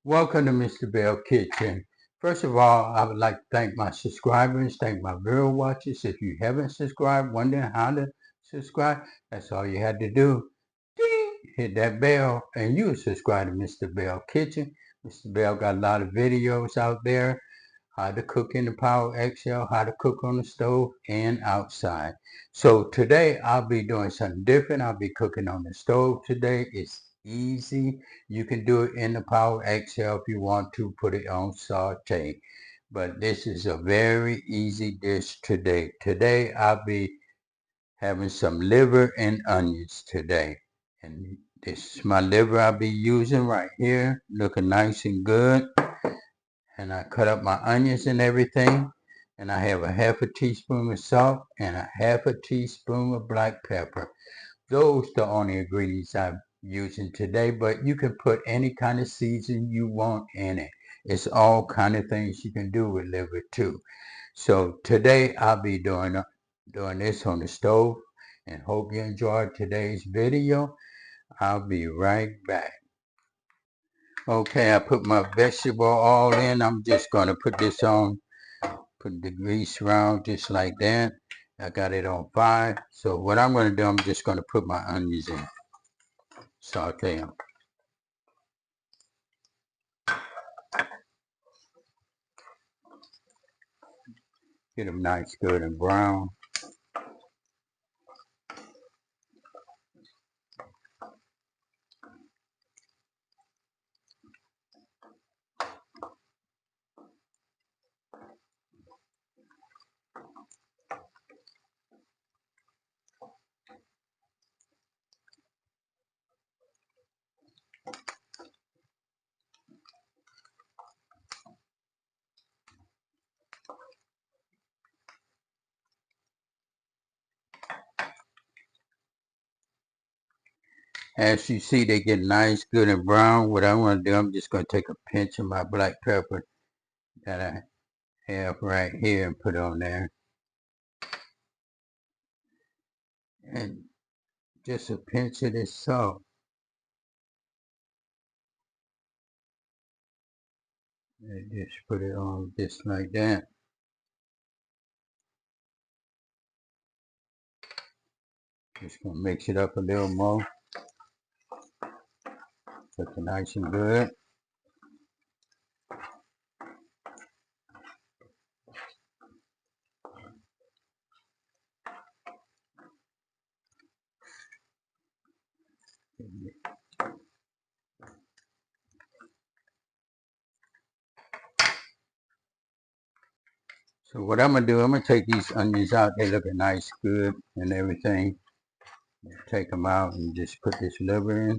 Welcome to Mr. Belle Kitchen. First of all, I would like to thank my subscribers, thank my viewer watchers. If you haven't subscribed, wondering how to subscribe, that's all you had to do. Ding! Hit that bell and you subscribe to Mr. Belle Kitchen. Mr. Belle got a lot of videos out there. How to cook in the Power XL, how to cook on the stove and outside. So today I'll be doing something different. I'll be cooking on the stove today. It's easy. You can do it in the Power XL if you want to put it on saute. But this is a very easy dish today. Today I'll be having some liver and onions today. And this is my liver I'll be using right here. Looking nice and good. And I cut up my onions and everything. And I have a half a teaspoon of salt and a half a teaspoon of black pepper. Those are the only ingredients I'm using today, but you can put any kind of season you want in it. It's all kind of things you can do with liver too. So today I'll be doing this on the stove and hope you enjoyed today's video. I'll be right back. Okay, I put my vegetable all in. I'm just going to put this on, put the grease around just like that. I got it on 5. So what I'm going to do, I'm just going to put my onions in, saute them. Get them nice, good and brown. As you see, they get nice, good and brown. What I want to do, I'm just going to take a pinch of my black pepper that I have right here and put on there. And just a pinch of this salt. And just put it on just like that. Just going to mix it up a little more. Cook it nice and good. So what I'm going to do, I'm going to take these onions out. They look nice, good, and everything. Take them out and just put this liver in.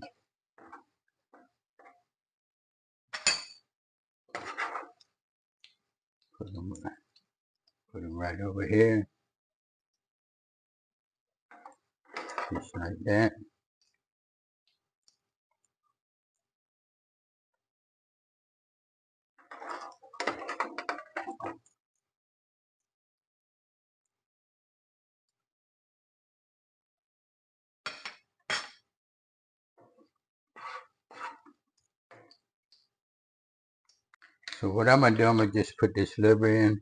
Put them right over here. Just like that. So what I'm going to do, I'm going to just put this liver in.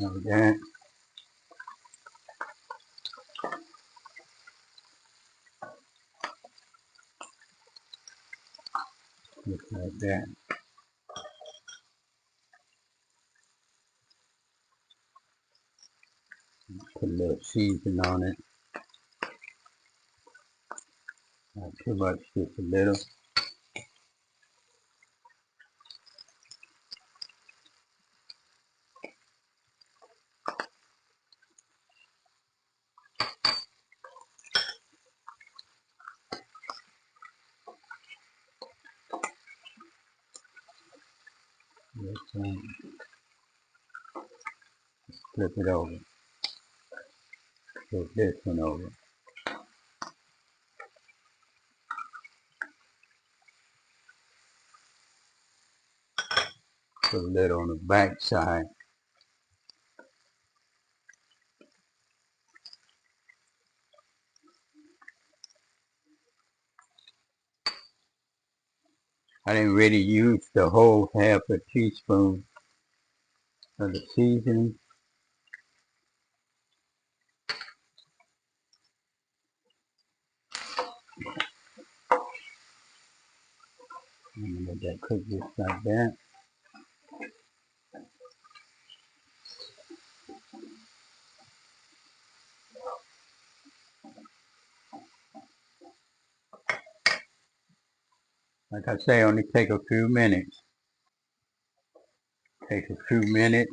Like that. Just like that. Put a little seasoning on it. Not too much, just a little. Flip it over. Flip this one over. Put a little on the back side. I didn't really use the whole half a teaspoon of the seasoning. I'm gonna let that cook just like that. Like I say, only take a few minutes. Take a few minutes.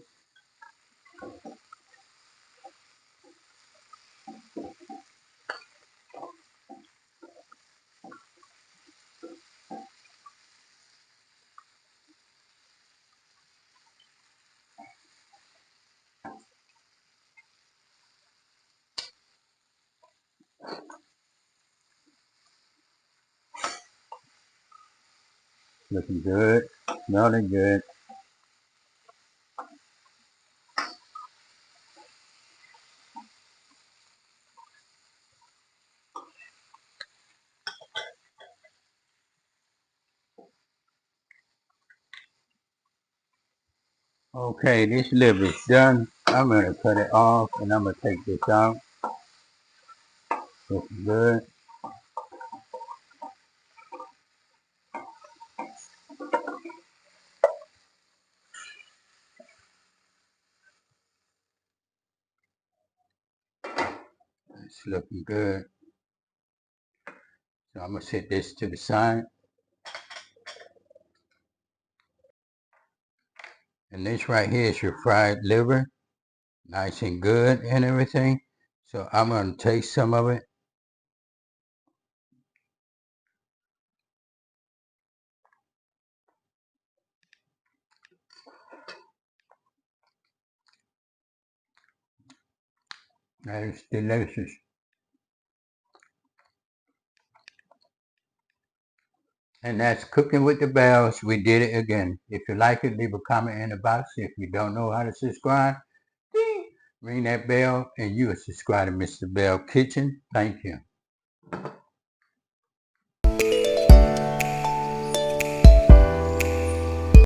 Looking good. Smelling good. Okay, this liver is done. I'm gonna cut it off and I'm gonna take this out. Looking good. It's looking good. So I'm gonna set this to the side. And this right here is your fried liver. Nice and good and everything. So I'm gonna taste some of it. That is delicious. And that's Cooking with the Bells. We did it again. If you like it, leave a comment in the box. If you don't know how to subscribe, ding, ring that bell and you will subscribe to Mr. Belle Kitchen. Thank you.